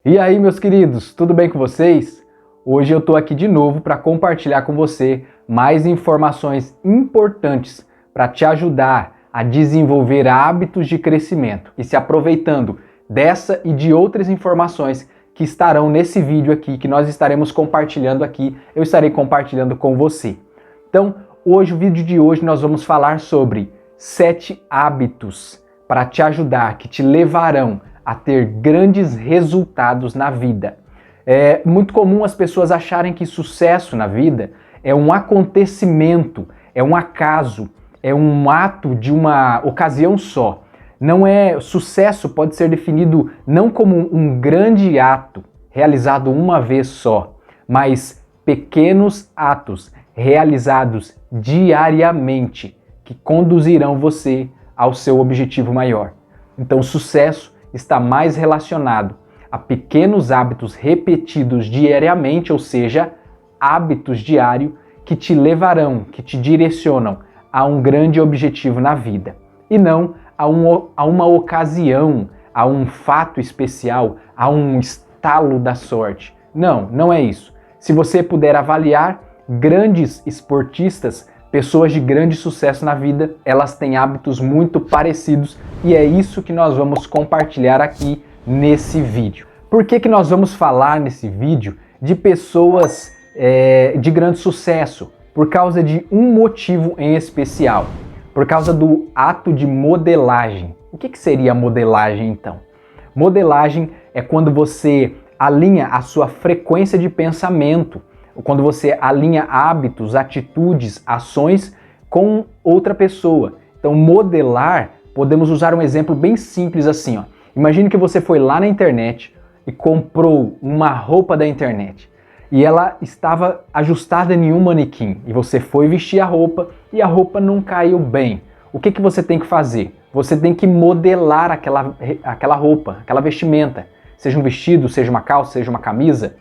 E aí, meus queridos, tudo bem com vocês? Hoje eu estou aqui de novo para compartilhar com você mais informações importantes para te ajudar a desenvolver hábitos de crescimento e se aproveitando dessa e de outras informações que estarão nesse vídeo aqui, que nós estaremos compartilhando aqui, eu estarei compartilhando com você. Então, hoje, o vídeo de hoje, nós vamos falar sobre 7 hábitos para te ajudar, que te levarão a ter grandes resultados na vida. É muito comum as pessoas acharem que sucesso na vida é um acontecimento, é um acaso, é um ato de uma ocasião só. Não é, sucesso pode ser definido não como um grande ato realizado uma vez só, mas pequenos atos realizados diariamente que conduzirão você ao seu objetivo maior. Então, sucesso está mais relacionado a pequenos hábitos repetidos diariamente, ou seja, hábitos diários que te levarão, que te direcionam a um grande objetivo na vida. E não a uma ocasião, a um fato especial, a um estalo da sorte. Não, não é isso. Se você puder avaliar grandes esportistas, pessoas de grande sucesso na vida, elas têm hábitos muito parecidos e é isso que nós vamos compartilhar aqui nesse vídeo. Por que nós vamos falar nesse vídeo de pessoas de grande sucesso? Por causa de um motivo em especial, por causa do ato de modelagem. O que seria modelagem então? Modelagem é quando você alinha a sua frequência de pensamento, quando você alinha hábitos, atitudes, ações com outra pessoa. Então, modelar, podemos usar um exemplo bem simples assim, ó. Imagine que você foi lá na internet e comprou uma roupa da internet e ela estava ajustada em um manequim e você foi vestir a roupa e a roupa não caiu bem. O que você tem que fazer? Você tem que modelar aquela roupa, aquela vestimenta, seja um vestido, seja uma calça, seja uma camisa.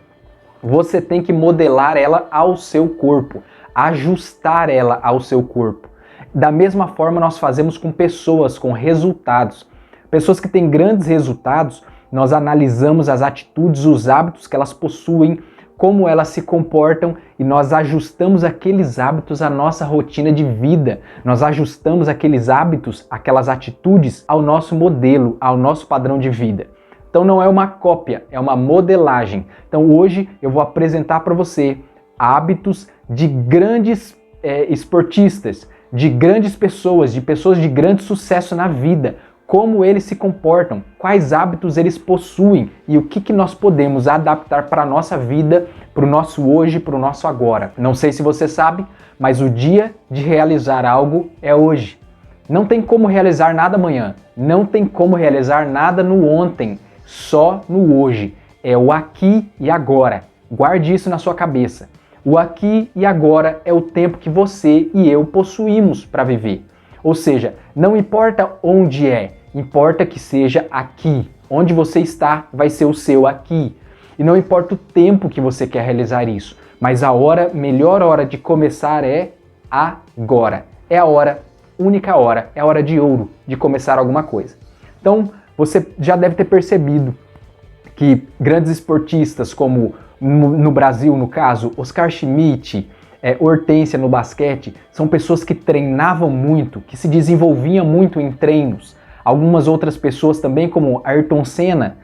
Você tem que modelar ela ao seu corpo, ajustar ela ao seu corpo. Da mesma forma nós fazemos com pessoas, com resultados. Pessoas que têm grandes resultados, nós analisamos as atitudes, os hábitos que elas possuem, como elas se comportam e nós ajustamos aqueles hábitos à nossa rotina de vida. Nós ajustamos aqueles hábitos, aquelas atitudes ao nosso modelo, ao nosso padrão de vida. Então não é uma cópia, é uma modelagem. Então hoje eu vou apresentar para você hábitos de grandes esportistas, de grandes pessoas, de pessoas de grande sucesso na vida, como eles se comportam, quais hábitos eles possuem e o que nós podemos adaptar para a nossa vida, para o nosso hoje, para o nosso agora. Não sei se você sabe, mas o dia de realizar algo é hoje. Não tem como realizar nada amanhã, não tem como realizar nada no ontem, só no hoje. É o aqui e agora. Guarde isso na sua cabeça. O aqui e agora é o tempo que você e eu possuímos para viver. Ou seja, não importa onde é, importa que seja aqui. Onde você está vai ser o seu aqui. E não importa o tempo que você quer realizar isso, mas a melhor hora de começar é agora. É a hora, única hora, é a hora de ouro de começar alguma coisa. Então, você já deve ter percebido que grandes esportistas como no Brasil, no caso, Oscar Schmidt, Hortência no basquete, são pessoas que treinavam muito, que se desenvolviam muito em treinos. Algumas outras pessoas também, como Ayrton Senna,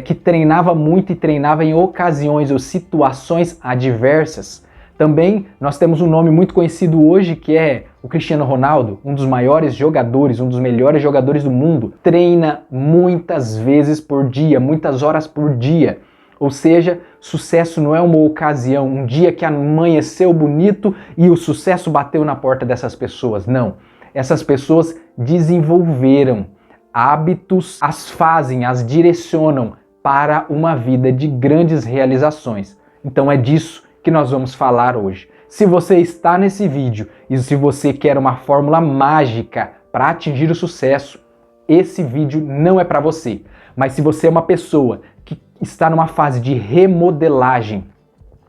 que treinava muito e treinava em ocasiões ou situações adversas. Também nós temos um nome muito conhecido hoje que é o Cristiano Ronaldo, um dos maiores jogadores, um dos melhores jogadores do mundo. Treina muitas vezes por dia, muitas horas por dia. Ou seja, sucesso não é uma ocasião, um dia que amanheceu bonito e o sucesso bateu na porta dessas pessoas. Não. Essas pessoas desenvolveram hábitos, as fazem, as direcionam para uma vida de grandes realizações. Então é disso que nós vamos falar hoje. Se você está nesse vídeo e se você quer uma fórmula mágica para atingir o sucesso, esse vídeo não é para você. Mas se você é uma pessoa que está numa fase de remodelagem,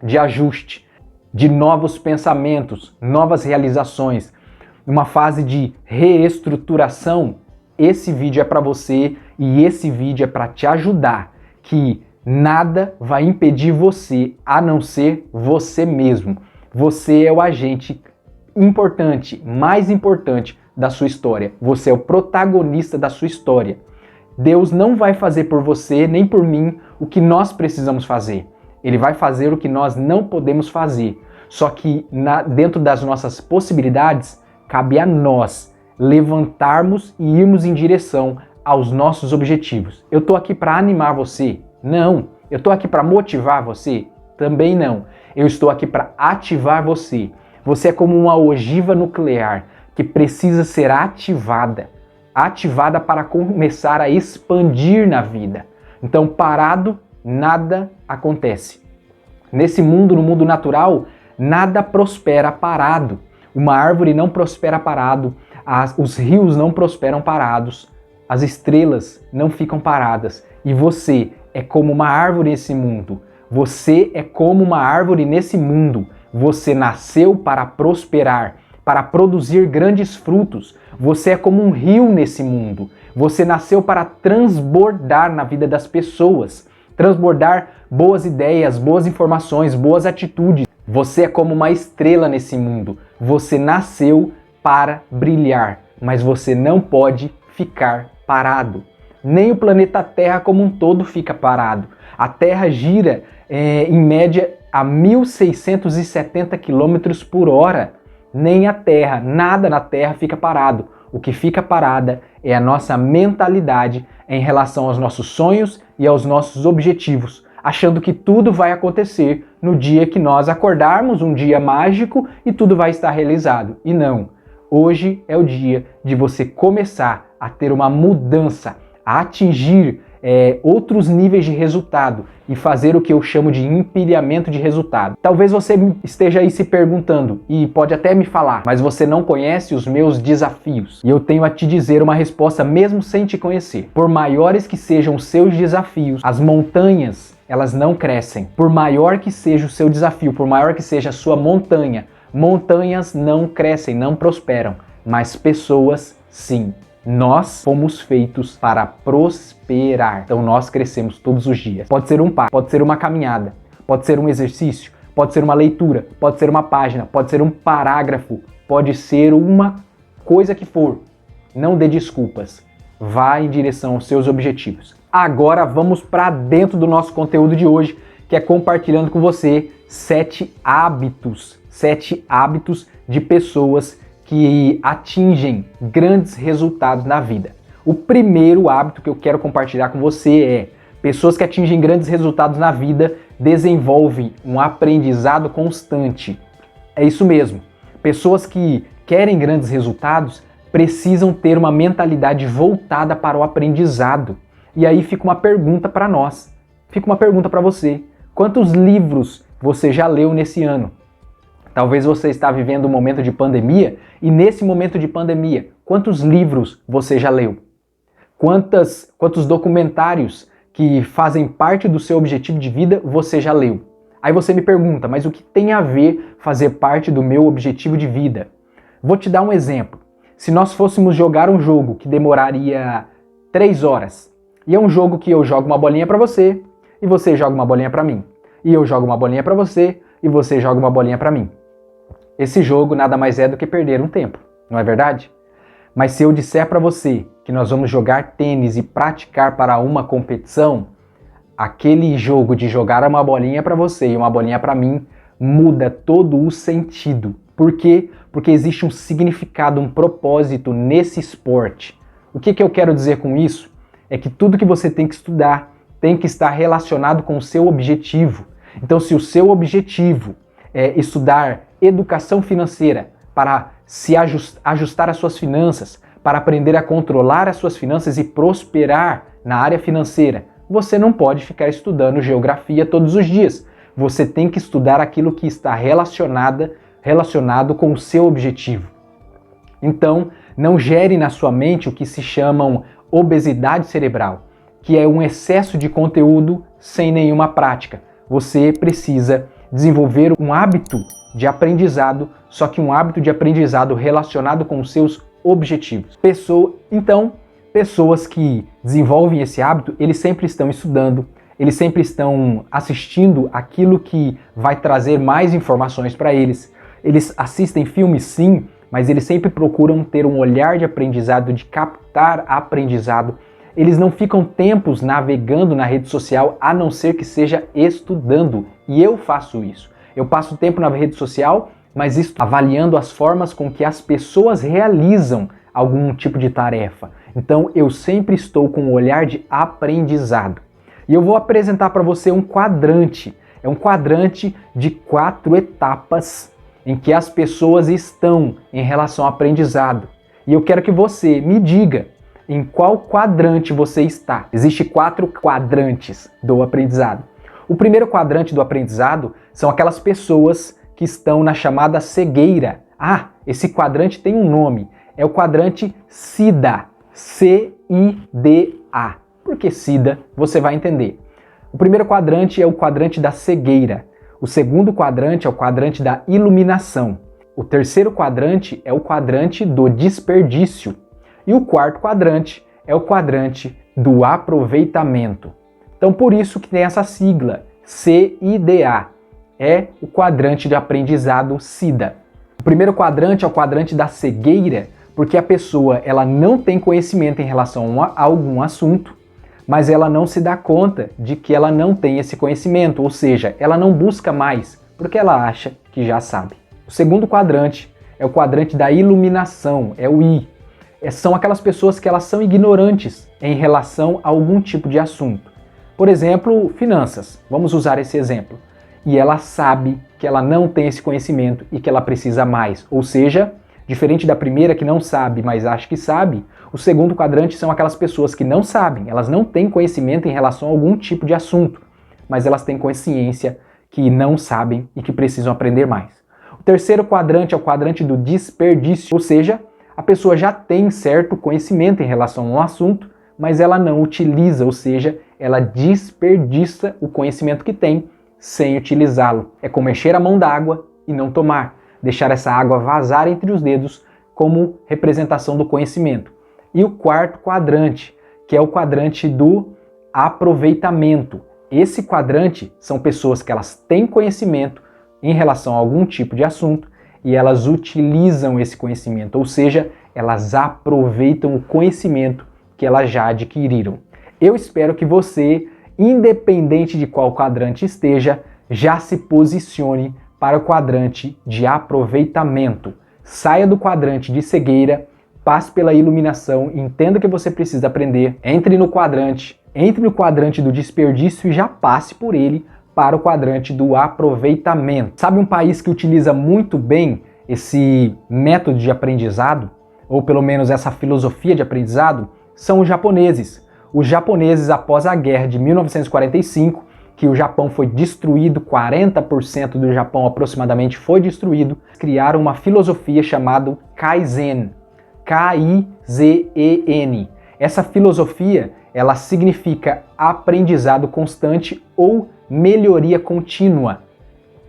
de ajuste, de novos pensamentos, novas realizações, uma fase de reestruturação, esse vídeo é para você e esse vídeo é para te ajudar que Nada vai impedir você a não ser você mesmo. Você é o agente importante, mais importante da sua história. Você é o protagonista da sua história. Deus não vai fazer por você nem por mim o que nós precisamos fazer. Ele vai fazer o que nós não podemos fazer. Só que dentro das nossas possibilidades, cabe a nós levantarmos e irmos em direção aos nossos objetivos. Eu estou aqui para animar você? Não. Eu estou aqui para motivar você? Também não. Eu estou aqui para ativar você. Você é como uma ogiva nuclear que precisa ser ativada para começar a expandir na vida. Então, parado, nada acontece. Nesse mundo, no mundo natural, nada prospera parado. Uma árvore não prospera parado, os rios não prosperam parados, as estrelas não ficam paradas. E você é como uma árvore nesse mundo. Você é como uma árvore nesse mundo. Você nasceu para prosperar, para produzir grandes frutos. Você é como um rio nesse mundo. Você nasceu para transbordar na vida das pessoas, transbordar boas ideias, boas informações, boas atitudes. Você é como uma estrela nesse mundo. Você nasceu para brilhar, mas você não pode ficar parado. Nem o planeta Terra como um todo fica parado. A Terra gira em média a 1.670 km por hora. Nem a Terra, nada na Terra fica parado. O que fica parada é a nossa mentalidade em relação aos nossos sonhos e aos nossos objetivos, achando que tudo vai acontecer no dia que nós acordarmos, um dia mágico, e tudo vai estar realizado. E não. Hoje é o dia de você começar a ter uma mudança, a atingir outros níveis de resultado e fazer o que eu chamo de empilhamento de resultado. Talvez você esteja aí se perguntando, e pode até me falar, mas você não conhece os meus desafios. E eu tenho a te dizer uma resposta mesmo sem te conhecer. Por maiores que sejam os seus desafios, as montanhas, elas não crescem. Por maior que seja o seu desafio, por maior que seja a sua montanha, montanhas não crescem, não prosperam, mas pessoas sim. Nós fomos feitos para prosperar. Então nós crescemos todos os dias. Pode ser um passo, pode ser uma caminhada, pode ser um exercício, pode ser uma leitura, pode ser uma página, pode ser um parágrafo, pode ser uma coisa que for. Não dê desculpas. Vá em direção aos seus objetivos. Agora vamos para dentro do nosso conteúdo de hoje, que é compartilhando com você 7 hábitos de pessoas que atingem grandes resultados na vida. O primeiro hábito que eu quero compartilhar com você é: pessoas que atingem grandes resultados na vida desenvolvem um aprendizado constante. É isso mesmo. Pessoas que querem grandes resultados precisam ter uma mentalidade voltada para o aprendizado. E aí fica uma pergunta para nós. Fica uma pergunta para você. Quantos livros você já leu nesse ano? Talvez você está vivendo um momento de pandemia, e nesse momento de pandemia, quantos livros você já leu? Quantos documentários que fazem parte do seu objetivo de vida você já leu? Aí você me pergunta, mas o que tem a ver fazer parte do meu objetivo de vida? Vou te dar um exemplo. Se nós fôssemos jogar um jogo que demoraria 3 horas, e é um jogo que eu jogo uma bolinha para você, e você joga uma bolinha para mim, e eu jogo uma bolinha para você, e você joga uma bolinha para mim. Esse jogo nada mais é do que perder um tempo, não é verdade? Mas se eu disser para você que nós vamos jogar tênis e praticar para uma competição, aquele jogo de jogar uma bolinha para você e uma bolinha para mim muda todo o sentido. Por quê? Porque existe um significado, um propósito nesse esporte. O que eu quero dizer com isso? É que tudo que você tem que estudar tem que estar relacionado com o seu objetivo. Então, se o seu objetivo é estudar educação financeira para se ajustar às suas finanças, para aprender a controlar as suas finanças e prosperar na área financeira, você não pode ficar estudando geografia todos os dias. Você tem que estudar aquilo que está relacionado com o seu objetivo. Então, não gere na sua mente o que se chamam obesidade cerebral, que é um excesso de conteúdo sem nenhuma prática. Você precisa desenvolver um hábito de aprendizado, só que um hábito de aprendizado relacionado com os seus objetivos. Pessoas que desenvolvem esse hábito, eles sempre estão estudando, Eles sempre estão assistindo aquilo que vai trazer mais informações para eles. Eles assistem filmes sim, mas eles sempre procuram ter um olhar de aprendizado, de captar aprendizado. Eles não ficam tempos navegando na rede social, a não ser que seja estudando. E eu faço isso. Eu passo tempo na rede social, mas estou avaliando as formas com que as pessoas realizam algum tipo de tarefa. Então eu sempre estou com um olhar de aprendizado. E eu vou apresentar para você um quadrante. É um quadrante de 4 etapas em que as pessoas estão em relação ao aprendizado. E eu quero que você me diga em qual quadrante você está. Existem 4 quadrantes do aprendizado. O primeiro quadrante do aprendizado são aquelas pessoas que estão na chamada cegueira. Ah, esse quadrante tem um nome. É o quadrante SIDA. C-I-D-A. Por que SIDA? Você vai entender. O primeiro quadrante é o quadrante da cegueira. O segundo quadrante é o quadrante da iluminação. O terceiro quadrante é o quadrante do desperdício. E o quarto quadrante é o quadrante do aproveitamento. Então por isso que tem essa sigla, CIDA. É o quadrante de aprendizado SIDA. O primeiro quadrante é o quadrante da cegueira, porque a pessoa ela não tem conhecimento em relação a algum assunto, mas ela não se dá conta de que ela não tem esse conhecimento, ou seja, ela não busca mais, porque ela acha que já sabe. O segundo quadrante é o quadrante da iluminação, é o I. São aquelas pessoas que elas são ignorantes em relação a algum tipo de assunto. Por exemplo, finanças. Vamos usar esse exemplo. E ela sabe que ela não tem esse conhecimento e que ela precisa mais. Ou seja, diferente da primeira que não sabe, mas acha que sabe, o segundo quadrante são aquelas pessoas que não sabem, elas não têm conhecimento em relação a algum tipo de assunto, mas elas têm consciência que não sabem e que precisam aprender mais. O terceiro quadrante é o quadrante do desperdício, ou seja, a pessoa já tem certo conhecimento em relação a um assunto, mas ela não utiliza, ou seja, ela desperdiça o conhecimento que tem sem utilizá-lo. É como encher a mão d'água e não tomar, deixar essa água vazar entre os dedos como representação do conhecimento. E o quarto quadrante, que é o quadrante do aproveitamento. Esse quadrante são pessoas que elas têm conhecimento em relação a algum tipo de assunto e elas utilizam esse conhecimento, ou seja, elas aproveitam o conhecimento que elas já adquiriram. Eu espero que você, independente de qual quadrante esteja, já se posicione para o quadrante de aproveitamento. Saia do quadrante de cegueira, passe pela iluminação, entenda que você precisa aprender, entre no quadrante do desperdício e já passe por ele para o quadrante do aproveitamento. Sabe um país que utiliza muito bem esse método de aprendizado, ou pelo menos essa filosofia de aprendizado? São os japoneses. Os japoneses, após a guerra de 1945, que o Japão foi destruído, 40% do Japão aproximadamente foi destruído, criaram uma filosofia chamada Kaizen. K-I-Z-E-N. Essa filosofia, ela significa aprendizado constante ou melhoria contínua.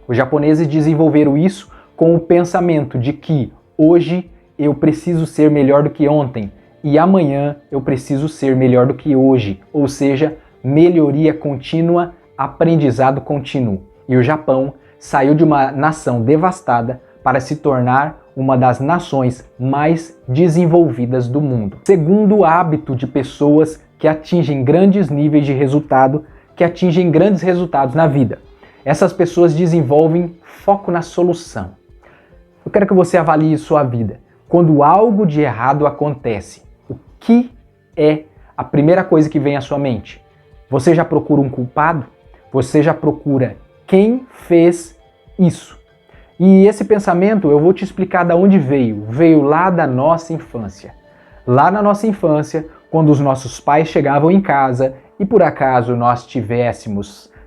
Os japoneses desenvolveram isso com o pensamento de que hoje eu preciso ser melhor do que ontem e amanhã eu preciso ser melhor do que hoje, ou seja, melhoria contínua, aprendizado contínuo. E o Japão saiu de uma nação devastada para se tornar uma das nações mais desenvolvidas do mundo. Segundo hábito de pessoas que atingem grandes níveis de resultado, que atingem grandes resultados na vida. Essas pessoas desenvolvem foco na solução. Eu quero que você avalie sua vida. Quando algo de errado acontece, o que é a primeira coisa que vem à sua mente? Você já procura um culpado? Você já procura quem fez isso? E esse pensamento eu vou te explicar de onde veio. Veio lá da nossa infância. Lá na nossa infância, quando os nossos pais chegavam em casa e por acaso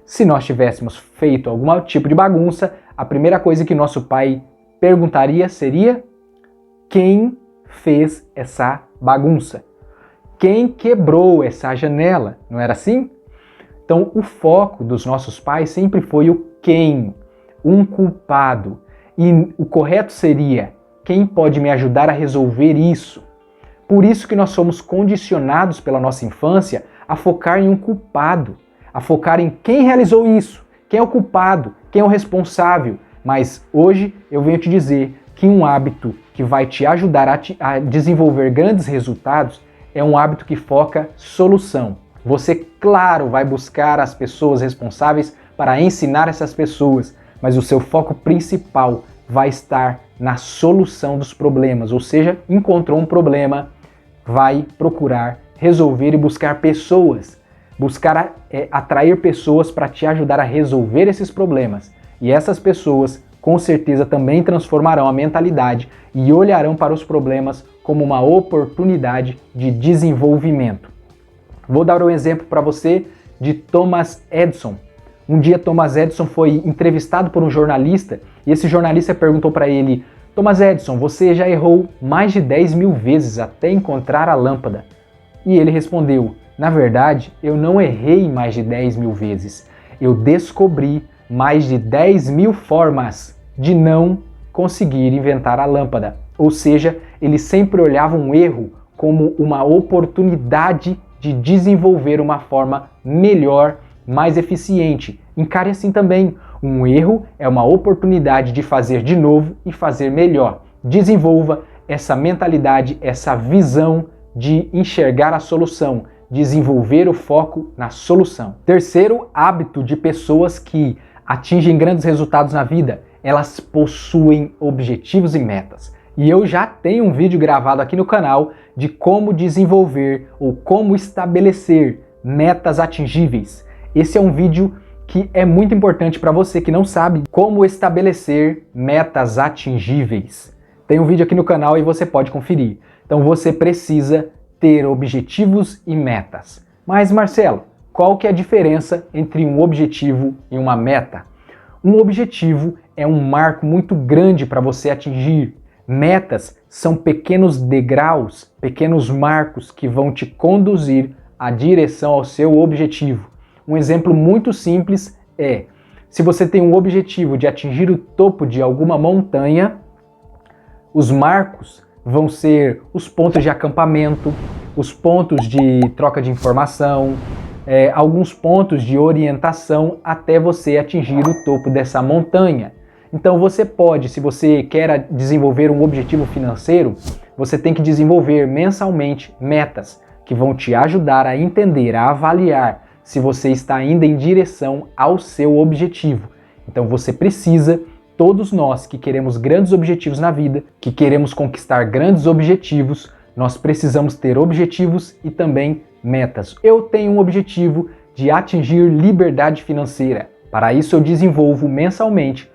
se nós tivéssemos feito algum tipo de bagunça, a primeira coisa que nosso pai perguntaria seria: quem fez essa bagunça? Quem quebrou essa janela? Não era assim? Então o foco dos nossos pais sempre foi o quem, um culpado. E o correto seria: quem pode me ajudar a resolver isso? Por isso que nós somos condicionados pela nossa infância a focar em um culpado, a focar em quem realizou isso, quem é o culpado, quem é o responsável. Mas hoje eu venho te dizer que um hábito que vai te ajudar a desenvolver grandes resultados é um hábito que foca solução. Você, claro, vai buscar as pessoas responsáveis para ensinar essas pessoas, mas o seu foco principal vai estar na solução dos problemas, ou seja, encontrou um problema, vai procurar resolver e buscar pessoas, atrair pessoas para te ajudar a resolver esses problemas. E essas pessoas com certeza também transformarão a mentalidade e olharão para os problemas como uma oportunidade de desenvolvimento. Vou dar um exemplo para você de Thomas Edison. Um dia Thomas Edison foi entrevistado por um jornalista e esse jornalista perguntou para ele: Thomas Edison, você já errou mais de 10.000 vezes até encontrar a lâmpada. E ele respondeu: na verdade, eu não errei mais de 10.000 vezes. Eu descobri mais de 10.000 formas de não conseguir inventar a lâmpada. Ou seja, ele sempre olhava um erro como uma oportunidade de desenvolver uma forma melhor, mais eficiente. Encare assim também. Um erro é uma oportunidade de fazer de novo e fazer melhor. Desenvolva essa mentalidade, essa visão de enxergar a solução, desenvolver o foco na solução. Terceiro hábito de pessoas que atingem grandes resultados na vida: elas possuem objetivos e metas. E eu já tenho um vídeo gravado aqui no canal de como desenvolver ou como estabelecer metas atingíveis. Esse é um vídeo que é muito importante para você que não sabe como estabelecer metas atingíveis. Tem um vídeo aqui no canal e você pode conferir. Então você precisa ter objetivos e metas. Mas Marcelo, qual que é a diferença entre um objetivo e uma meta? Um objetivo é um marco muito grande para você atingir. Metas são pequenos degraus, pequenos marcos que vão te conduzir à direção ao seu objetivo. Um exemplo muito simples é: se você tem um objetivo de atingir o topo de alguma montanha, os marcos vão ser os pontos de acampamento, os pontos de troca de informação, alguns pontos de orientação até você atingir o topo dessa montanha. Então você pode, se você quer desenvolver um objetivo financeiro, você tem que desenvolver mensalmente metas que vão te ajudar a entender, a avaliar se você está indo em direção ao seu objetivo. Então você precisa, todos nós que queremos grandes objetivos na vida, que queremos conquistar grandes objetivos, nós precisamos ter objetivos e também metas. Eu tenho um objetivo de atingir liberdade financeira. Para isso eu desenvolvo mensalmente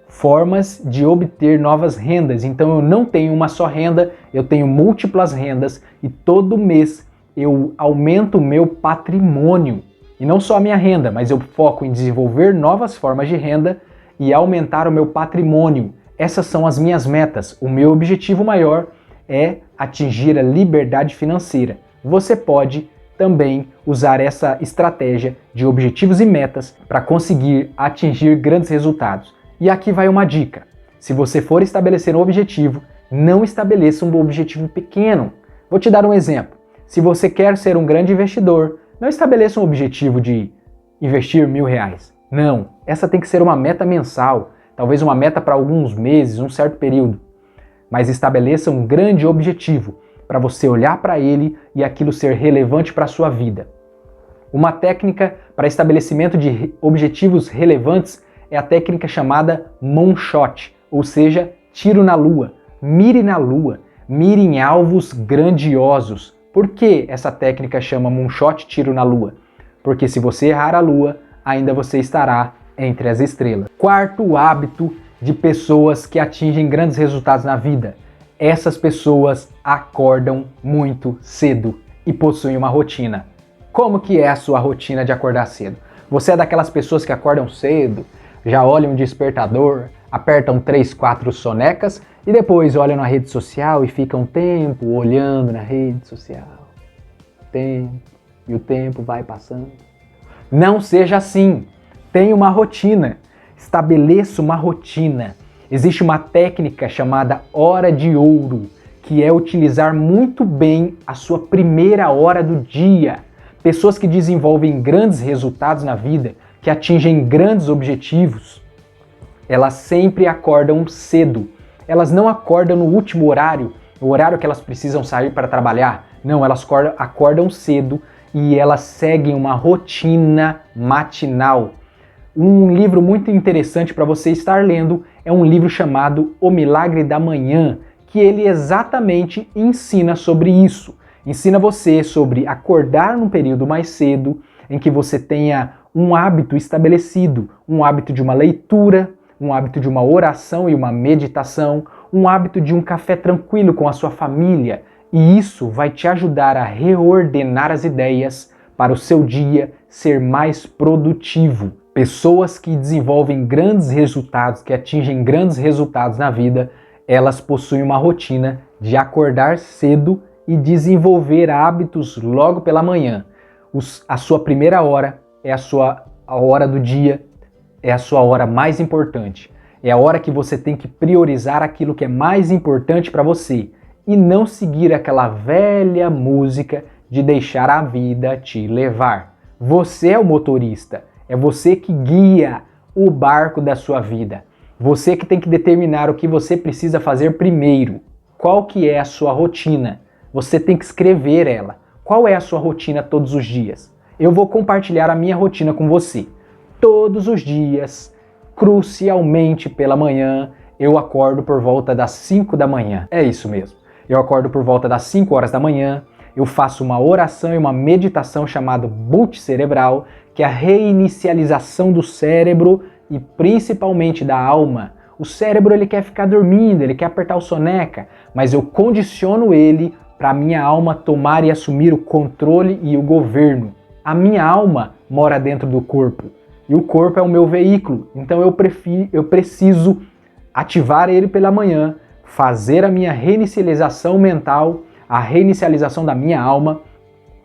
formas de obter novas rendas. Então eu não tenho uma só renda, eu tenho múltiplas rendas e todo mês eu aumento o meu patrimônio. E não só a minha renda, mas eu foco em desenvolver novas formas de renda e aumentar o meu patrimônio. Essas são as minhas metas. O meu objetivo maior é atingir a liberdade financeira. Você pode também usar essa estratégia de objetivos e metas para conseguir atingir grandes resultados. E aqui vai uma dica: se você for estabelecer um objetivo, não estabeleça um objetivo pequeno. Vou te dar um exemplo. Se você quer ser um grande investidor, não estabeleça um objetivo de investir R$1.000. Não, essa tem que ser uma meta mensal, talvez uma meta para alguns meses, um certo período. Mas estabeleça um grande objetivo para você olhar para ele e aquilo ser relevante para a sua vida. Uma técnica para estabelecimento de objetivos relevantes é a técnica chamada Moonshot, ou seja, tiro na lua. Mire na lua, mire em alvos grandiosos. Por que essa técnica chama Moonshot, tiro na lua? Porque se você errar a lua, ainda você estará entre as estrelas. Quarto hábito de pessoas que atingem grandes resultados na vida: essas pessoas acordam muito cedo e possuem uma rotina. Como que é a sua rotina de acordar cedo? Você é daquelas pessoas que acordam cedo, já olham o despertador, apertam 3, 4 sonecas e depois olham na rede social e ficam um tempo olhando na rede social. E o tempo vai passando. Não seja assim. Tenha uma rotina. Estabeleça uma rotina. Existe uma técnica chamada hora de ouro, que é utilizar muito bem a sua primeira hora do dia. Pessoas que desenvolvem grandes resultados na vida, que atingem grandes objetivos, elas sempre acordam cedo. Elas não acordam no último horário, o horário que elas precisam sair para trabalhar. Não, elas acordam cedo e elas seguem uma rotina matinal. Um livro muito interessante para você estar lendo é um livro chamado O Milagre da Manhã, que ele exatamente ensina sobre isso. Ensina você sobre acordar num período mais cedo, em que você tenha um hábito estabelecido, um hábito de uma leitura, um hábito de uma oração e uma meditação, um hábito de um café tranquilo com a sua família. E isso vai te ajudar a reordenar as ideias para o seu dia ser mais produtivo. Pessoas que desenvolvem grandes resultados, que atingem grandes resultados na vida, elas possuem uma rotina de acordar cedo e desenvolver hábitos logo pela manhã. A sua primeira hora é a hora do dia, é a sua hora mais importante. É a hora que você tem que priorizar aquilo que é mais importante para você e não seguir aquela velha música de deixar a vida te levar. Você é o motorista, é você que guia o barco da sua vida. Você que tem que determinar o que você precisa fazer primeiro. Qual que é a sua rotina? Você tem que escrever ela. Qual é a sua rotina todos os dias? Eu vou compartilhar a minha rotina com você. Todos os dias, crucialmente pela manhã, eu acordo por volta das 5 da manhã. É isso mesmo. Eu acordo por volta das 5 horas da manhã, eu faço uma oração e uma meditação chamada boot cerebral, que é a reinicialização do cérebro e principalmente da alma. O cérebro ele quer ficar dormindo, ele quer apertar o soneca, mas eu condiciono ele para a minha alma tomar e assumir o controle e o governo. A minha alma mora dentro do corpo e o corpo é o meu veículo, então eu preciso ativar ele pela manhã, fazer a minha reinicialização mental, a reinicialização da minha alma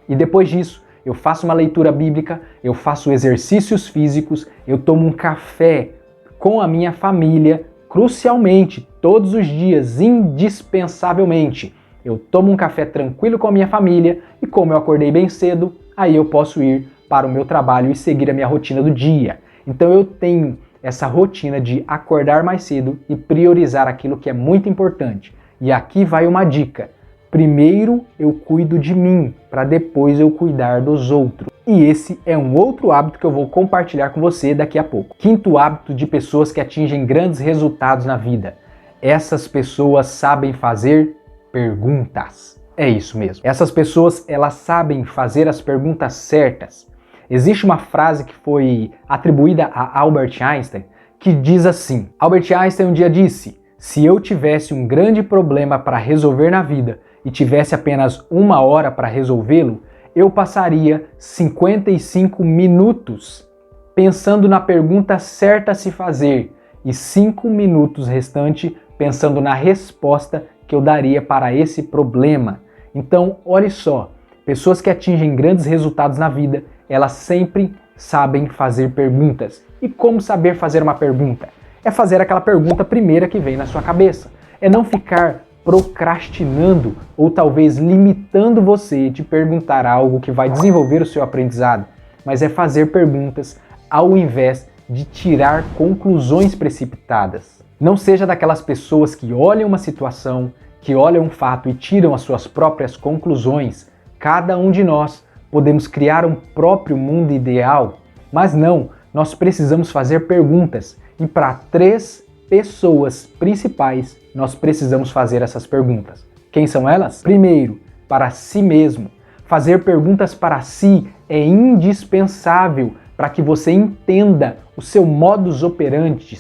e depois disso eu faço uma leitura bíblica, eu faço exercícios físicos, eu tomo um café com a minha família, crucialmente, todos os dias, indispensavelmente. Eu tomo um café tranquilo com a minha família e como eu acordei bem cedo, aí eu posso ir para o meu trabalho e seguir a minha rotina do dia. Então eu tenho essa rotina de acordar mais cedo e priorizar aquilo que é muito importante. E aqui vai uma dica. Primeiro eu cuido de mim, para depois eu cuidar dos outros. E esse é um outro hábito que eu vou compartilhar com você daqui a pouco. Quinto hábito de pessoas que atingem grandes resultados na vida. Essas pessoas sabem fazer perguntas. É isso mesmo. Essas pessoas, elas sabem fazer as perguntas certas. Existe uma frase que foi atribuída a Albert Einstein, que diz assim: Albert Einstein um dia disse, se eu tivesse um grande problema para resolver na vida e tivesse apenas 1 hora para resolvê-lo, eu passaria 55 minutos pensando na pergunta certa a se fazer e 5 minutos restante pensando na resposta que eu daria para esse problema. Então, olhe só, pessoas que atingem grandes resultados na vida, elas sempre sabem fazer perguntas. E como saber fazer uma pergunta? É fazer aquela pergunta primeira que vem na sua cabeça. É não ficar procrastinando ou talvez limitando você de perguntar algo que vai desenvolver o seu aprendizado, mas é fazer perguntas ao invés de tirar conclusões precipitadas. Não seja daquelas pessoas que olham uma situação, que olham um fato e tiram as suas próprias conclusões. Cada um de nós podemos criar um próprio mundo ideal, mas não, nós precisamos fazer perguntas e para 3 pessoas principais nós precisamos fazer essas perguntas. Quem são elas? Primeiro, para si mesmo. Fazer perguntas para si é indispensável para que você entenda o seu modus operandi.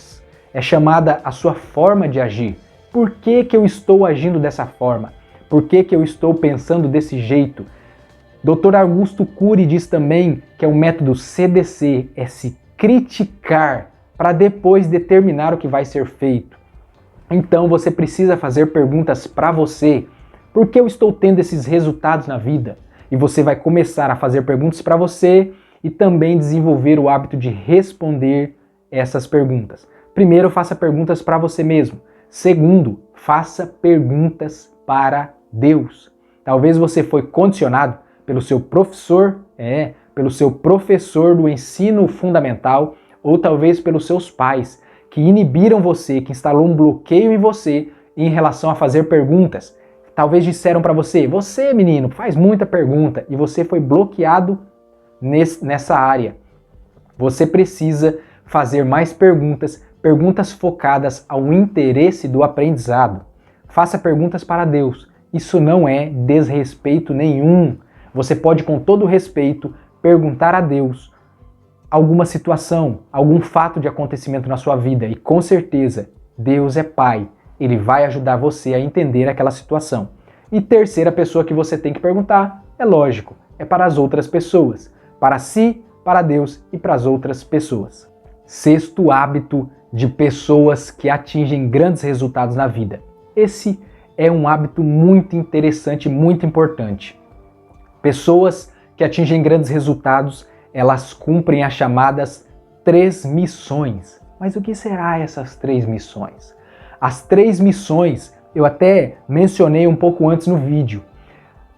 É chamada a sua forma de agir. Por que que eu estou agindo dessa forma? Por que que eu estou pensando desse jeito? Dr. Augusto Cury diz também que é o método CDC, é se criticar para depois determinar o que vai ser feito. Então você precisa fazer perguntas para você. Por que eu estou tendo esses resultados na vida? E você vai começar a fazer perguntas para você e também desenvolver o hábito de responder essas perguntas. Primeiro, faça perguntas para você mesmo. Segundo, faça perguntas para Deus. Talvez você foi condicionado pelo seu professor, pelo seu professor do ensino fundamental, ou talvez pelos seus pais, que inibiram você, que instalou um bloqueio em você em relação a fazer perguntas. Talvez disseram para você, você menino, faz muita pergunta, e você foi bloqueado nessa área. Você precisa fazer mais perguntas, perguntas focadas ao interesse do aprendizado. Faça perguntas para Deus. Isso não é desrespeito nenhum. Você pode, com todo respeito, perguntar a Deus alguma situação, algum fato de acontecimento na sua vida, e com certeza Deus é Pai. Ele vai ajudar você a entender aquela situação. E terceira pessoa que você tem que perguntar, é lógico, é para as outras pessoas. Para si, para Deus e para as outras pessoas. Sexto hábito de pessoas que atingem grandes resultados na vida. Esse é um hábito muito interessante, muito importante. Pessoas que atingem grandes resultados, elas cumprem as chamadas 3 missões. Mas o que será essas 3 missões? As 3 missões, eu até mencionei um pouco antes no vídeo.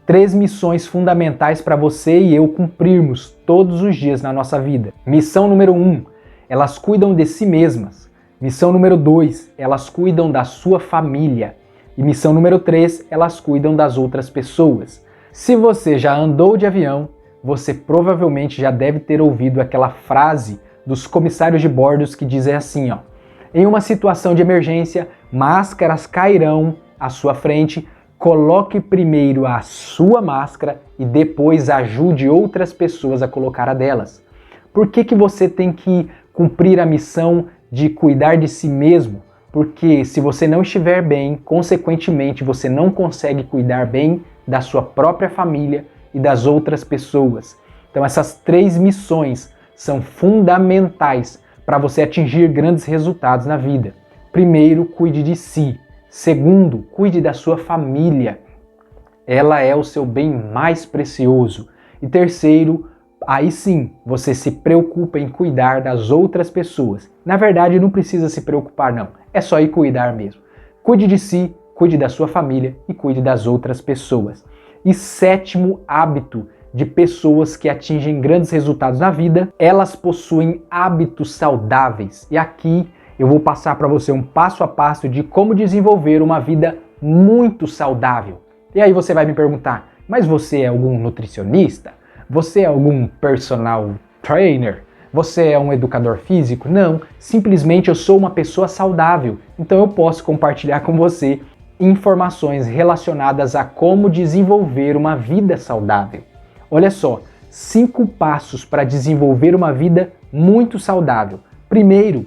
3 missões fundamentais para você e eu cumprirmos todos os dias na nossa vida. Missão número 1, elas cuidam de si mesmas. Missão número 2, elas cuidam da sua família. E missão número 3, elas cuidam das outras pessoas. Se você já andou de avião, você provavelmente já deve ter ouvido aquela frase dos comissários de bordos que dizem assim, ó: em uma situação de emergência, máscaras cairão à sua frente, coloque primeiro a sua máscara e depois ajude outras pessoas a colocar a delas. Por que você tem que cumprir a missão de cuidar de si mesmo? Porque se você não estiver bem, consequentemente você não consegue cuidar bem da sua própria família e das outras pessoas. Então essas 3 missões são fundamentais para você atingir grandes resultados na vida. Primeiro, cuide de si. Segundo, cuide da sua família. Ela é o seu bem mais precioso. E terceiro, aí sim, você se preocupa em cuidar das outras pessoas. Na verdade, não precisa se preocupar não, é só ir cuidar mesmo. Cuide de si, cuide da sua família e cuide das outras pessoas. E sétimo hábito de pessoas que atingem grandes resultados na vida, elas possuem hábitos saudáveis. E aqui eu vou passar para você um passo a passo de como desenvolver uma vida muito saudável. E aí você vai me perguntar, mas você é algum nutricionista? Você é algum personal trainer? Você é um educador físico? Não, simplesmente eu sou uma pessoa saudável. Então eu posso compartilhar com você informações relacionadas a como desenvolver uma vida saudável. Olha só, 5 passos para desenvolver uma vida muito saudável. Primeiro,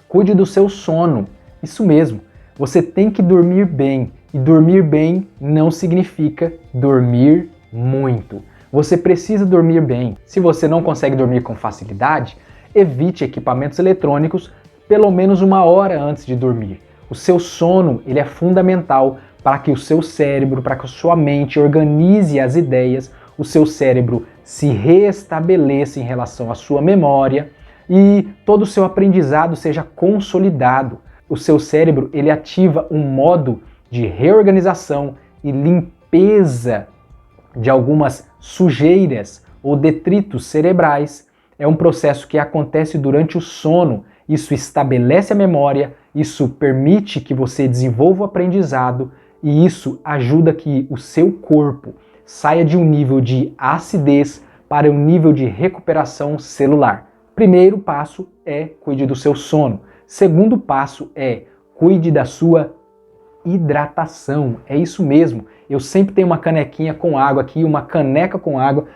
cuide do seu sono. Isso mesmo, você tem que dormir bem. E dormir bem não significa dormir muito. Você precisa dormir bem. Se você não consegue dormir com facilidade, evite equipamentos eletrônicos pelo menos 1 hora antes de dormir. O seu sono, ele é fundamental para que o seu cérebro, para que a sua mente organize as ideias, o seu cérebro se reestabeleça em relação à sua memória e todo o seu aprendizado seja consolidado. O seu cérebro, ele ativa um modo de reorganização e limpeza de algumas sujeiras ou detritos cerebrais. É um processo que acontece durante o sono. Isso estabelece a memória, isso permite que você desenvolva o aprendizado e isso ajuda que o seu corpo saia de um nível de acidez para um nível de recuperação celular. Primeiro passo é cuide do seu sono. Segundo passo é cuide da sua hidratação. É isso mesmo. Eu sempre tenho uma canequinha com água aqui, uma caneca com água,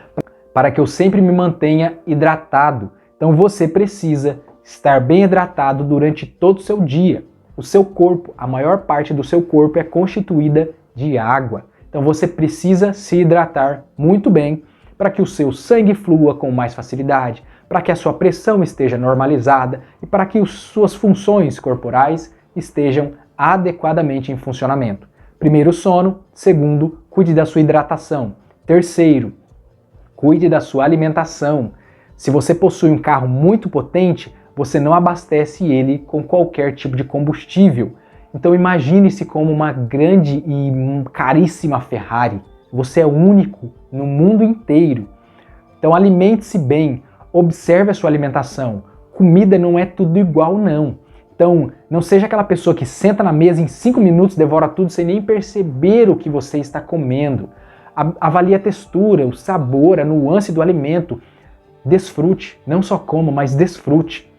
para que eu sempre me mantenha hidratado. Então você precisa estar bem hidratado durante todo o seu dia. O seu corpo, a maior parte do seu corpo é constituída de água. Então você precisa se hidratar muito bem para que o seu sangue flua com mais facilidade, para que a sua pressão esteja normalizada e para que suas funções corporais estejam adequadamente em funcionamento. Primeiro, sono. Segundo, cuide da sua hidratação. Terceiro, cuide da sua alimentação. Se você possui um carro muito potente, você não abastece ele com qualquer tipo de combustível. Então imagine-se como uma grande e caríssima Ferrari. Você é único no mundo inteiro. Então alimente-se bem, observe a sua alimentação. Comida não é tudo igual, não. Então não seja aquela pessoa que senta na mesa em 5 minutos, devora tudo sem nem perceber o que você está comendo. Avalie a textura, o sabor, a nuance do alimento. Desfrute, não só coma, mas desfrute.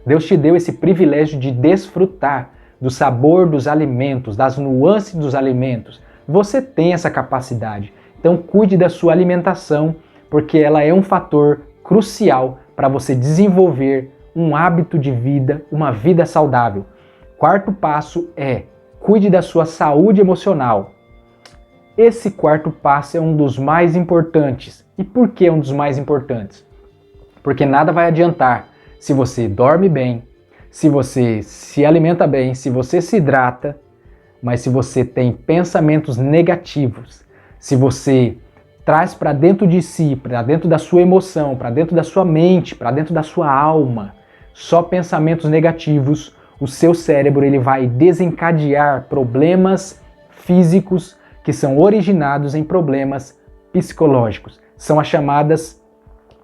Deus te deu esse privilégio de desfrutar do sabor dos alimentos, das nuances dos alimentos. Você tem essa capacidade. Então cuide da sua alimentação, porque ela é um fator crucial para você desenvolver um hábito de vida, uma vida saudável. Quarto passo é: cuide da sua saúde emocional. Esse quarto passo é um dos mais importantes. E por que é um dos mais importantes? Porque nada vai adiantar se você dorme bem, se você se alimenta bem, se você se hidrata, mas se você tem pensamentos negativos, se você traz para dentro de si, para dentro da sua emoção, para dentro da sua mente, para dentro da sua alma, só pensamentos negativos, o seu cérebro ele vai desencadear problemas físicos que são originados em problemas psicológicos. São as chamadas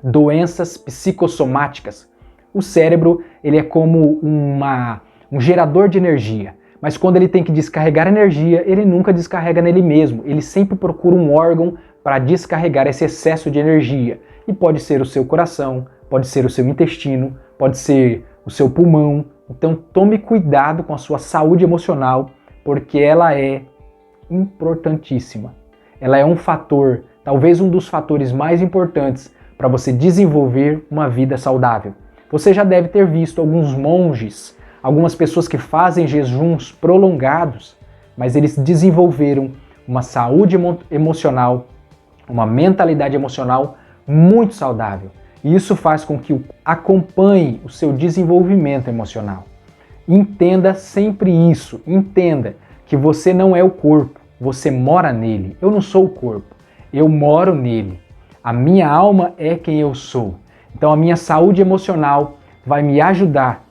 doenças psicossomáticas. O cérebro ele é como um gerador de energia, mas quando ele tem que descarregar energia, ele nunca descarrega nele mesmo. Ele sempre procura um órgão para descarregar esse excesso de energia. E pode ser o seu coração, pode ser o seu intestino, pode ser o seu pulmão. Então tome cuidado com a sua saúde emocional, porque ela é importantíssima. Ela é um fator, talvez um dos fatores mais importantes para você desenvolver uma vida saudável. Você já deve ter visto alguns monges, algumas pessoas que fazem jejuns prolongados, mas eles desenvolveram uma saúde emocional, uma mentalidade emocional muito saudável. E isso faz com que acompanhe o seu desenvolvimento emocional. Entenda sempre isso, entenda que você não é o corpo, você mora nele. Eu não sou o corpo, eu moro nele. A minha alma é quem eu sou. Então a minha saúde emocional vai me ajudar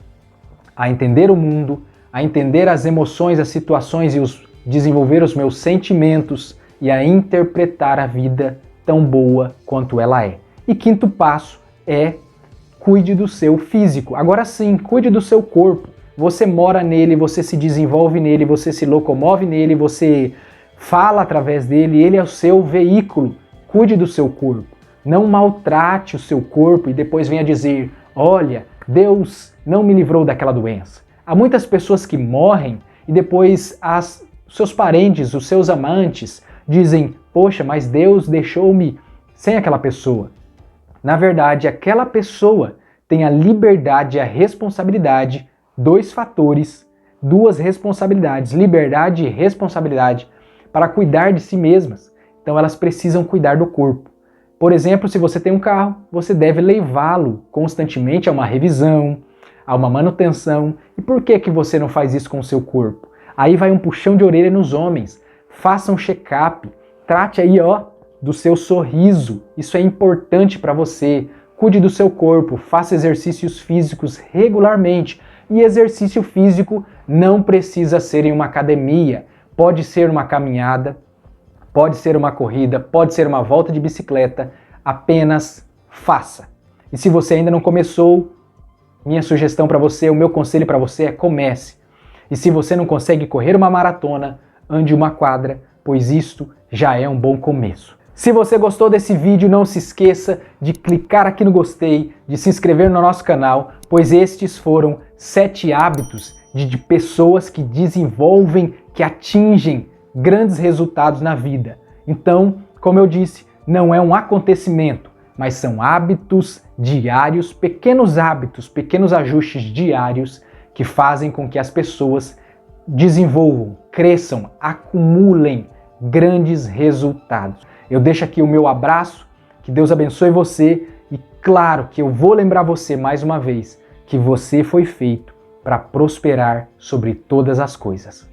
a entender o mundo, a entender as emoções, as situações e desenvolver os meus sentimentos e a interpretar a vida tão boa quanto ela é. E quinto passo é: cuide do seu físico. Agora sim, cuide do seu corpo. Você mora nele, você se desenvolve nele, você se locomove nele, você fala através dele, ele é o seu veículo. Cuide do seu corpo. Não maltrate o seu corpo e depois venha dizer: olha, Deus não me livrou daquela doença. Há muitas pessoas que morrem e depois seus parentes, os seus amantes, dizem: poxa, mas Deus deixou-me sem aquela pessoa. Na verdade, aquela pessoa tem a liberdade e a responsabilidade, dois fatores, duas responsabilidades, liberdade e responsabilidade, para cuidar de si mesmas. Então elas precisam cuidar do corpo. Por exemplo, se você tem um carro, você deve levá-lo constantemente a uma revisão, a uma manutenção. E por que você não faz isso com o seu corpo? Aí vai um puxão de orelha nos homens. Faça um check-up. Trate aí, do seu sorriso. Isso é importante para você. Cuide do seu corpo. Faça exercícios físicos regularmente. E exercício físico não precisa ser em uma academia. Pode ser uma caminhada, pode ser uma corrida, pode ser uma volta de bicicleta. Apenas faça. E se você ainda não começou, minha sugestão para você, o meu conselho para você é: comece. E se você não consegue correr uma maratona, ande uma quadra, pois isto já é um bom começo. Se você gostou desse vídeo, não se esqueça de clicar aqui no gostei, de se inscrever no nosso canal, pois estes foram 7 hábitos de pessoas que desenvolvem, que atingem grandes resultados na vida. Então, como eu disse, não é um acontecimento, mas são hábitos diários, pequenos hábitos, pequenos ajustes diários que fazem com que as pessoas desenvolvam, cresçam, acumulem grandes resultados. Eu deixo aqui o meu abraço, que Deus abençoe você e claro que eu vou lembrar você mais uma vez que você foi feito para prosperar sobre todas as coisas.